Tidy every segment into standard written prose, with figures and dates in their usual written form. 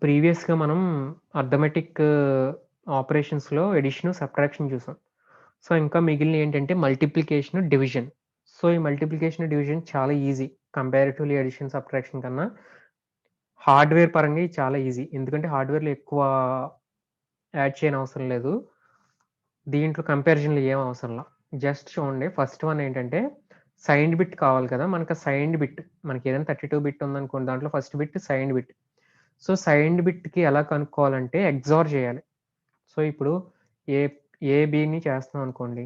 ప్రీవియస్‌గా మనం arithmetic ఆపరేషన్స్‌లో addition, subtraction చూసాం. సో, ఇంకా మిగిలినయేంటంటే మల్టిప్లికేషన్, డివిజన్. సో, ఈ మల్టిప్లికేషన్, డివిజన్ చాలా ఈజీ. కంపారిటివ్‌లీ అడిషన్, సబ్ట్రాక్షన్ కన్నా హార్డ్‌వేర్ పరంగా ఇది చాలా ఈజీ. ఎందుకంటే హార్డ్‌వేర్‌లో ఎక్కువ యాడ్ చేయనవసరం లేదు. దీంట్లో కంపారిజన్‌లు ఏం అవసరంలా. జస్ట్ చూడండి ఫస్ట్ వన్ ఏంటంటే సైన్డ్ బిట్ కావాలి కదా! మనకు సైన్డ్ బిట్ మనకేదైనా 32 బిట్ ఉందనుకోండి దాంట్లో first bit signed bit. So, signed బిట్‌కి ఎలా కనుక్కోవాలంటే ఎక్సార్ చేయాలి. సో, ఇప్పుడు ఏ ఏ బిని చేస్తున్నాం అనుకోండి.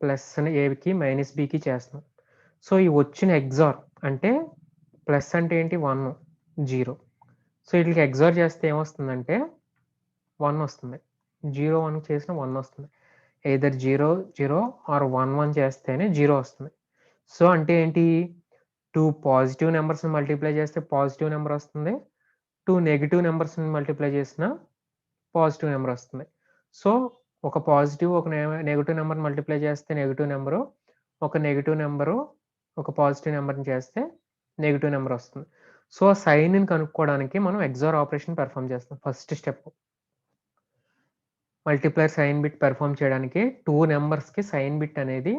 ప్లస్‌ని ఏకి మైనస్ బికి చేస్తున్నాం. సో, ఈ వచ్చిన ఎక్సార్ అంటే ప్లస్ అంటే ఏంటి 1, 0. సో, ఈటిలికి ఎక్సార్ చేస్తే ఏమొస్తుందంటే 1 వస్తుంది. 0, 1 చేసిన 1 వస్తుంది. ఎయిదర్ 0, 0 ఆర్ 1, 1 చేస్తేనే 0 వస్తుంది. సో, అంటే ఏంటి 2 పాజిటివ్ నంబర్స్‌ని మల్టిప్లై చేస్తే పాజిటివ్ నంబర్ వస్తుంది. 2 నెగెటివ్ నంబర్స్‌ని మల్టిప్లై చేసినా పాజిటివ్ నంబర్ వస్తుంది. సో, ఒక పాజిటివ్, ఒక నెగెటివ్ నంబర్‌ని మల్టిప్లై చేస్తే నెగెటివ్ నంబరు, ఒక నెగెటివ్ నంబరు, ఒక పాజిటివ్ నంబర్‌ని చేస్తే నెగెటివ్ నంబర్ వస్తుంది. సో, సైన్‌ని కనుక్కోవడానికి మనం ఎక్సార్ ఆపరేషన్ పెర్ఫార్మ్ చేస్తాం. First step. Multiplier sign bit perform చేయడానికి 2 నంబర్స్‌కి సైన్ బిట్ అనేది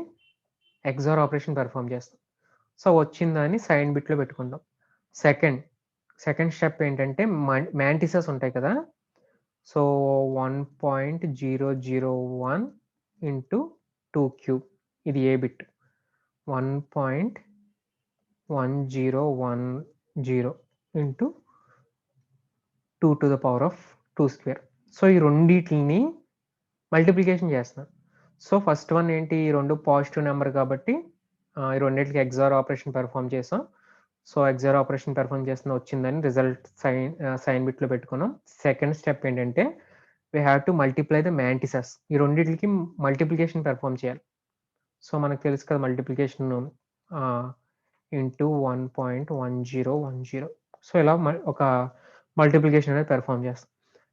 ఎక్సార్ ఆపరేషన్ పెర్ఫార్మ్ చేస్తాం. సో, వచ్చిన దాన్ని సైన్ బిట్‌లో పెట్టుకుంటాం. సెకండ్, సెకండ్ స్టెప్ ఏంటంటే మ్యాంటిసెస్ ఉంటాయి కదా! సో, 1.001 ఇంటూ 2 క్యూబ్ ఇది ఏ bit. 1.1010 into 2 to the power of 2 square. So, ఈ రెండిటిలిని మల్టిప్లికేషన్ చేస్తున్నాను. సో, ఫస్ట్ వన్ ఏంటి? ఈ 2 పాజిటివ్ నంబర్ కాబట్టి ఈ రెండిట్లికి ఎక్సార్ ఆపరేషన్ పెర్ఫార్మ్ చేసాం. సో, ఎక్సార్ ఆపరేషన్ పెర్ఫార్మ్ చేసిన వచ్చిందని రిజల్ట్ సైన్ బిట్‌లో పెట్టుకున్నాం. సెకండ్ స్టెప్ ఏంటంటే we have to multiply the mantissas. ఈ రెండిట్లికి మల్టిప్లికేషన్ పెర్ఫార్మ్ చేయాలి. సో, మనకు తెలుసు కదా మల్టిప్లికేషన్ ఆహ్, ఇంటూ 1.1010. సో, ఇలా ఒక మల్టిప్లికేషన్ అనేది పెర్ఫార్మ్ చేస్తాం.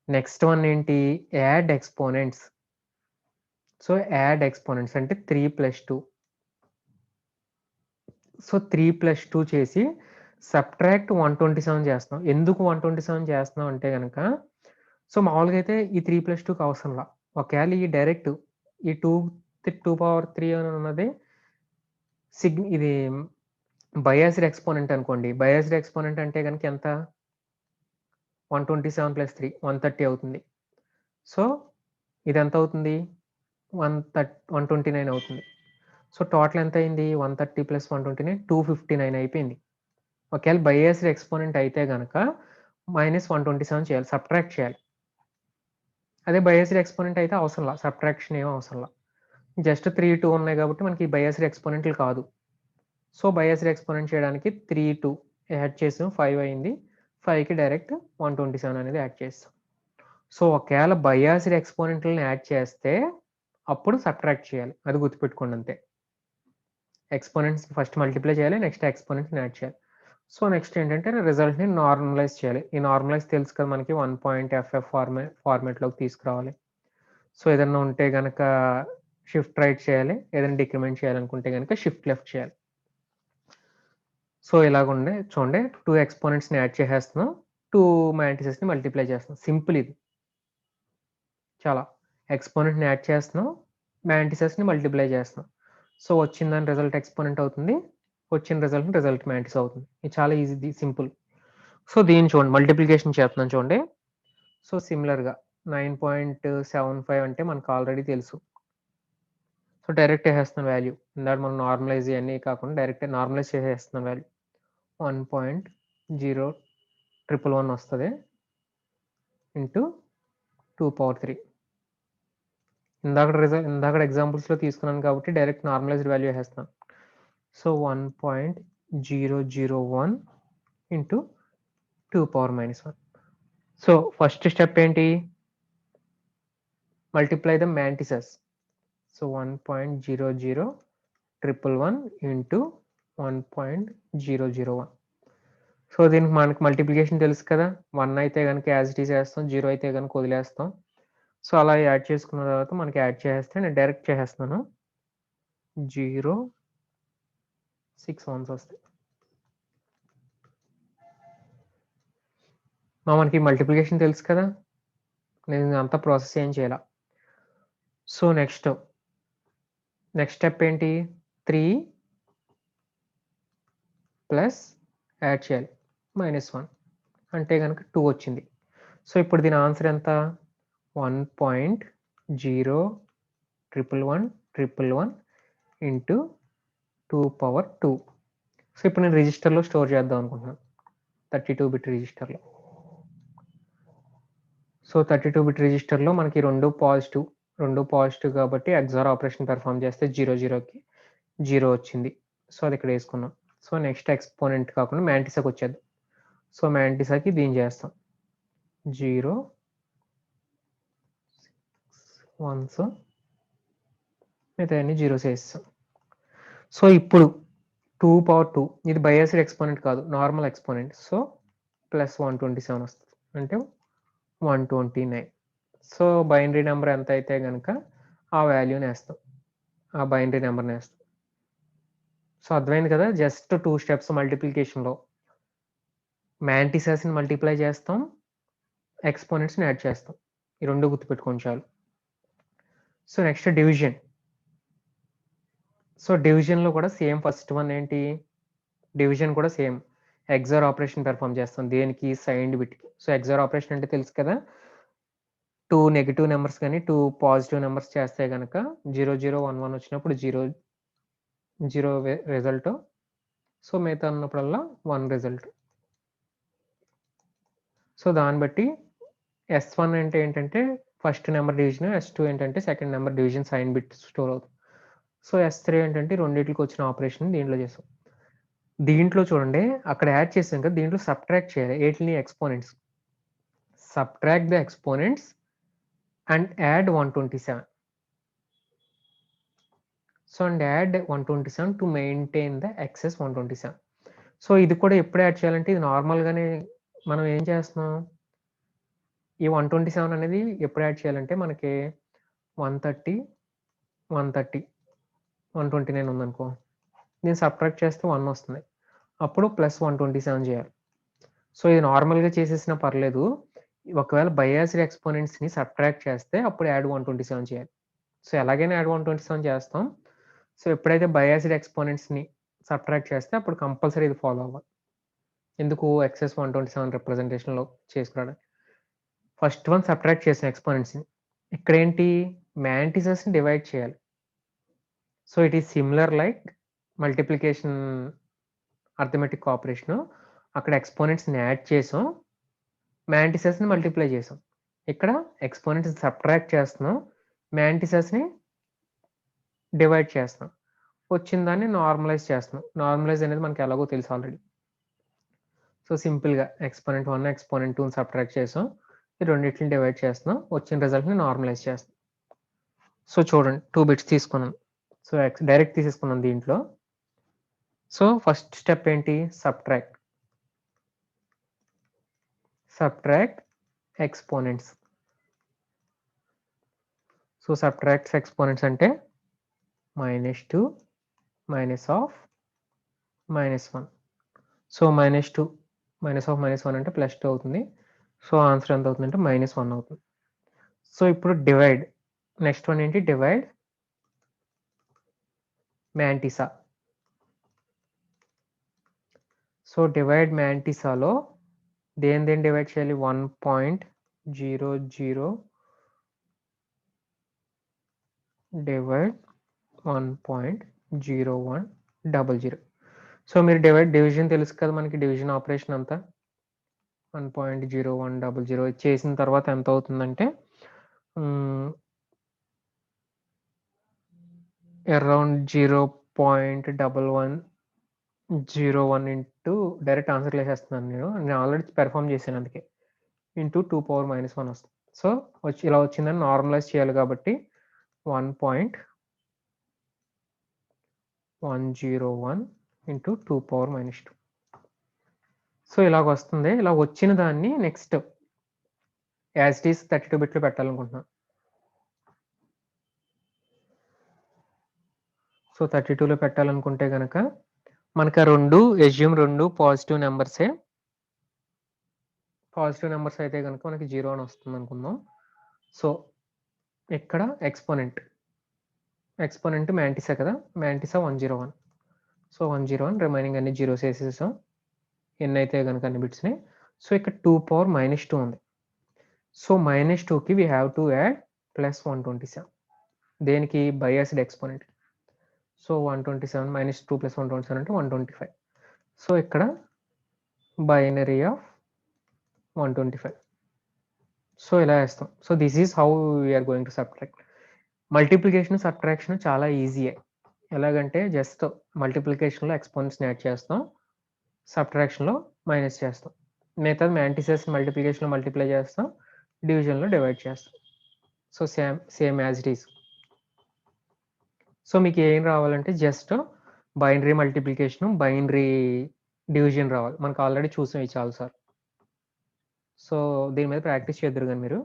నెక్స్ట్ వన్ ఏంటి? Add exponents. So, add exponents అంటే 3 + 2. సో, 3 + 2 చేసి సబ్ట్రాక్ట్ 127 చేస్తున్నాం. ఎందుకు 127 చేస్తున్నాం అంటే గనక, సో, మామూలుగా అయితే ఈ 3 + 2కి అవసరంలా. ఒకవేళ ఈ డైరెక్ట్ ఈ 2 పవర్ 3 అని ఉన్నది ఇది బయాస్డ్ ఎక్స్‌పోనెంట్ అనుకోండి. బయాస్డ్ ఎక్స్‌పోనెంట్ అంటే గనక ఎంత? 127 + 3 130 అవుతుంది. సో, ఇదెంత అవుతుంది? 129 అవుతుంది. So, total ఎంతయింది? 130 + 129 259 అయిపోయింది. ఒకవేళ బయాస్డ్ ఎక్స్‌పోనెంట్ అయితే గనక -127 చేయాలి. సబ్ట్రాక్ట్ చేయాలి. అదే బయాస్డ్ ఎక్స్‌పోనెంట్ అయితే అవసరంలా. సబ్ట్రాక్షన్ ఏమి అవసరంలా. జస్ట్ 3, 2 ఉన్నాయి కాబట్టి మనకి బయాస్డ్ ఎక్స్‌పోనెంట్‌లు కాదు. సో, బయాస్డ్ ఎక్స్‌పోనెంట్ చేయడానికి 3, 2 యాడ్ చేసాం 5 అయింది. 5కి డైరెక్ట్ 127 అనేది యాడ్ చేసాం. సో, ఒకవేళ బయాస్డ్ ఎక్స్‌పోనెంట్‌లని యాడ్ చేస్తే అప్పుడు సబ్ట్రాక్ట్ చేయాలి. అది గుర్తుపెట్టుకోండి అంతే. ఎక్స్‌పోనెంట్స్ ఫస్ట్ మల్టిప్లై చేయాలి. నెక్స్ట్ ఎక్స్‌పోనెంట్స్‌ని యాడ్ చేయాలి. సో, నెక్స్ట్ ఏంటంటే రిజల్ట్‌ని నార్మలైజ్ చేయాలి. ఈ నార్మలైజ్ తెలుసు కదా మనకి 1.ff ఫార్మాట్‌లోకి తీసుకురావాలి. సో, ఏదన్నా ఉంటే గనక షిఫ్ట్ రైట్ చేయాలి. ఏదైనా డిక్రిమెంట్ చేయాలనుకుంటే గనక షిఫ్ట్ లెఫ్ట్ చేయాలి. సో, ఇలాగుండే చూడండి 2 ఎక్స్‌పోనెంట్స్‌ని యాడ్ చేసేస్తున్నాం. 2 మ్యాంటిసెస్‌ని మల్టిప్లై చేస్తున్నాం. సింపుల్ ఇది. చాలా. ఎక్స్‌పోనెంట్‌ని యాడ్ చేస్తున్నాం. మ్యాంటిసెస్‌ని మల్టిప్లై చేస్తున్నాం. సో, వచ్చిన దాని రిజల్ట్ ఎక్స్‌పోనెంట్ అవుతుంది. వచ్చిన రిజల్ట్ మ్యాంటిస్ అవుతుంది. ఇది చాలా ఈజీ సింపుల్. సో, దీన్ని చూడండి మల్టిప్లికేషన్ చేస్తున్నాను చూడండి. సో, సిమిలర్‌గా 9.75 అంటే మనకు ఆల్రెడీ తెలుసు. సో, డైరెక్ట్ ఏసేస్తున్నాను వాల్యూ. ఇందాక మనం నార్మలైజ్ ఇయన్నీ కాకుండా డైరెక్ట్ నార్మలైజ్ చేసేస్తున్నాను వాల్యూ. 1.0111 వస్తది. Into 2 power 3. ఇందాకడ ఎగ్జాంపుల్స్‌లో తీసుకున్నాను కాబట్టి డైరెక్ట్ నార్మలైజ్డ్ వాల్యూ ఏసేస్తున్నాను. So, 1.001 into 2 power -1. So, first step ఏంటి? Multiply the mantissas. So, 1.00111 into 1.001. So, దీనికి మనకు మల్టిప్లికేషన్ తెలుసు కదా! 1 అయితే గనుక యాజ్ ఇట్ ఈజ్ ఏస్తాం. 0 అయితే గనుక వదిలేస్తాం. సో, అలా యాడ్ చేసుకున్న తర్వాత మనకి యాడ్ చేసేస్తే నేను డైరెక్ట్ చేసేస్తున్నాను. 0, 6 వస్తాయి. మనకి మల్టిప్లికేషన్ తెలుసు కదా, నేను అంతా ప్రాసెస్ ఏం చేయాల. సో నెక్స్ట్ స్టెప్ ఏంటి, 3 ప్లస్ యాడ్ చేయాలి -1 అంటే కనుక 2 వచ్చింది. సో ఇప్పుడు దీని ఆన్సర్ ఎంత, 1.01111 ఇంటూ 2^2. సో ఇప్పుడు నేను రిజిస్టర్లో స్టోర్ చేద్దాం అనుకుంటున్నాను, 32 బిట్ రిజిస్టర్లో. సో 32 బిట్ రిజిస్టర్లో మనకి రెండు పాజిటివ్ కాబట్టి XOR ఆపరేషన్ పెర్ఫామ్ చేస్తే 0కి 0 వచ్చింది. సో అది ఇక్కడ వేసుకున్నాం. సో నెక్స్ట్ ఎక్స్పోనెంట్ కాకుండా మ్యాంటిసాకి వచ్చేద్దాం. సో మ్యాంటిసాకి దీన్ని చేస్తాం, 0 1s మిగతా అన్ని 0s వేస్తాం. సో ఇప్పుడు 2^2 ఇది బయాసిడ్ ఎక్స్పోనెంట్ కాదు, నార్మల్ ఎక్స్పోనెంట్. సో ప్లస్ 127 వస్తుంది అంటే 129. సో బైనరీ నెంబర్ ఎంత అయితే కనుక ఆ వాల్యూని వేస్తాం, ఆ బైనరీ నెంబర్ని వేస్తాం. సో అర్థమైంది కదా, జస్ట్ 2 స్టెప్స్ మల్టిప్లికేషన్లో. మ్యాంటిసెస్ని మల్టిప్లై చేస్తాం, ఎక్స్పోనెంట్స్ని యాడ్ చేస్తాం, ఈ రెండు గుర్తుపెట్టుకోండి చాలు. So next division. సో డివిజన్లో కూడా సేమ్, ఫస్ట్ వన్ ఏంటి, డివిజన్ కూడా సేమ్ XOR ఆపరేషన్ పెర్ఫామ్ చేస్తాం. దేనికి, సైన్డ్ బిట్కి. సో XOR ఆపరేషన్ అంటే తెలుసు కదా, 2 నెగిటివ్ నెంబర్స్ కానీ 2 పాజిటివ్ నెంబర్స్ చేస్తే కనుక 0011 వచ్చినప్పుడు 0 రిజల్ట్. సో మిగతా ఉన్నప్పుడల్లా 1 రిజల్ట్. సో దాన్ని బట్టి S1 అంటే ఏంటంటే ఫస్ట్ నెంబర్ డివిజన్, S2 ఏంటంటే second number division sign bit store అవుతుంది. సో S3 ఏంటంటే రెండింటికి వచ్చిన ఆపరేషన్ దీంట్లో చేస్తాం. దీంట్లో చూడండి, అక్కడ యాడ్ చేసాం కదా, దీంట్లో సబ్ట్రాక్ట్ చేయాలి ఏటిని, exponents. Subtract the exponents and add 127. So and add 127 to maintain the excess 127. So ఇది కూడా ఎప్పుడు యాడ్ చేయాలంటే, ఇది నార్మల్గానే మనం ఏం చేస్తున్నాం, ఈ 127 అనేది ఎప్పుడు యాడ్ చేయాలంటే మనకి 130 129 ఉందనుకో, దీన్ని సబ్ట్రాక్ట్ చేస్తే 1 వస్తుంది, అప్పుడు ప్లస్ 127 చేయాలి. సో ఇది నార్మల్గా చేసేసినా పర్లేదు, ఒకవేళ బయాసిడ్ ఎక్స్పోనెంట్స్ని సబ్ట్రాక్ట్ చేస్తే అప్పుడు యాడ్ 127 చేయాలి. సో ఎలాగైనా యాడ్ 127 చేస్తాం. సో ఎప్పుడైతే బయాసిడ్ ఎక్స్పోనెంట్స్ని సబ్ట్రాక్ట్ చేస్తే అప్పుడు కంపల్సరీ ఇది ఫాలో అవ్వాలి. ఎందుకు, ఎక్సెస్ 127 రిప్రజెంటేషన్లో చేసుకురావడానికి. ఫస్ట్ వన్ సబ్ట్రాక్ట్ చేసిన ఎక్స్పోనెంట్స్ని, ఇక్కడ ఏంటి, మ్యాంటిసెస్ని డివైడ్ చేయాలి. So it is similar like multiplication arithmetic operation. అక్కడ ఎక్స్పోనెంట్స్ని యాడ్ చేసాం, మ్యాంటిసెస్ని మల్టిప్లై చేసాం. ఇక్కడ ఎక్స్పోనెంట్స్ సబ్ట్రాక్ట్ చేస్తున్నాం, మ్యాంటిసెస్ని డివైడ్ చేస్తున్నాం, వచ్చిన దాన్ని నార్మలైజ్ చేస్తున్నాం. నార్మలైజ్ అనేది మనకి ఎలాగో తెలుసు ఆల్రెడీ. సో సింపుల్గా ఎక్స్పోనెంట్ 1 ఎక్స్పోనెంట్ 2 సబ్ట్రాక్ట్ చేసాం, ఈ రెండింటిని డివైడ్ చేస్తున్నాం, వచ్చిన రిజల్ట్ని నార్మలైజ్ చేస్తాం. సో చూడండి 2 బిట్స్ తీసుకున్నాం, సో డైరెక్ట్ తీసేసుకున్నాం దీంట్లో. సో ఫస్ట్ స్టెప్ ఏంటి, సబ్ట్రాక్ట్ ఎక్స్పోనెంట్స్. సో సబ్ట్రాక్ట్స్ ఎక్స్పోనెంట్స్ అంటే -2 -1. సో -2 -1 అంటే +2 అవుతుంది. సో ఆన్సర్ ఎంత అవుతుందంటే -1 అవుతుంది. సో ఇప్పుడు డివైడ్, నెక్స్ట్ వన్ ఏంటి, డివైడ్ మ్యాంటిసా. సో డివైడ్ మ్యాంటిసాలో దేని డివైడ్ చేయాలి, 1.00 డివైడ్ 1.0100. సో మీరు డివిజన్ తెలుసు కదా మనకి, డివిజన్ ఆపరేషన్ అంతా 1.0100 చేసిన తర్వాత ఎంత అవుతుందంటే అరౌండ్ 0.1101 ఇంటూ డైరెక్ట్ ఆన్సర్ వేసేస్తున్నాను నేను ఆల్రెడీ పెర్ఫామ్ చేశాను అందుకే, ఇంటూ 2^-1 వస్తుంది. సో ఇలా వచ్చిందని నార్మలైజ్ చేయాలి కాబట్టి 1.101 ఇంటూ 2^-2. సో ఇలాగ వస్తుంది. ఇలా వచ్చిన దాన్ని నెక్స్ట్ యాజ్ ఇట్ ఈస్ 32 బిట్లు పెట్టాలనుకుంటున్నాను. సో 32లో పెట్టాలనుకుంటే కనుక మనకి ఆ రెండు పాజిటివ్ నెంబర్సే. పాజిటివ్ నెంబర్స్ అయితే గనుక మనకి 0 అని వస్తుందనుకుందాం. సో, ఇక్కడ ఎక్స్‌పోనెంట్ మ్యాంటిసా కదా! మ్యాంటిసా 101. సో, 101 రిమైనింగ్ అన్ని జీరోస్ ఏసేసాం. ఎన్నైతే గనుక అన్ని బిట్స్‌ని. సో, ఇక్కడ 2 పవర్ -2 ఉంది. సో, -2కి వి హావ్ టు యాడ్ +127. దేనికి? Biased exponent. సో, 127 -2 + 127 అంటే 125. సో, ఇక్కడ బైనరీ ఆఫ్ 125. సో, ఇలా ఏస్తాం. So, this is how we are going to subtract. Multiplication, subtraction చాలా ఈజీయే. ఎలాగంటే జస్ట్ మల్టిప్లికేషన్‌లో ఎక్స్‌పోనెంట్స్‌ని యాడ్ చేస్తాం. సబ్ట్రాక్షన్‌లో మైనస్ చేస్తాం. మిగతాది మ్యాంటిసెస్ మల్టిప్లికేషన్‌లో మల్టిప్లై చేస్తాం. డివిజన్‌లో డివైడ్ చేస్తాం. So, same as it is. So, మీకు ఏం రావాలంటే just binary multiplication, binary division రావాలి. మనకు ఆల్రెడీ చూసాం ఇవి చాలా సార్లు. సో, దీని మీద ప్రాక్టీస్ చేద్దురు గాని మీరు.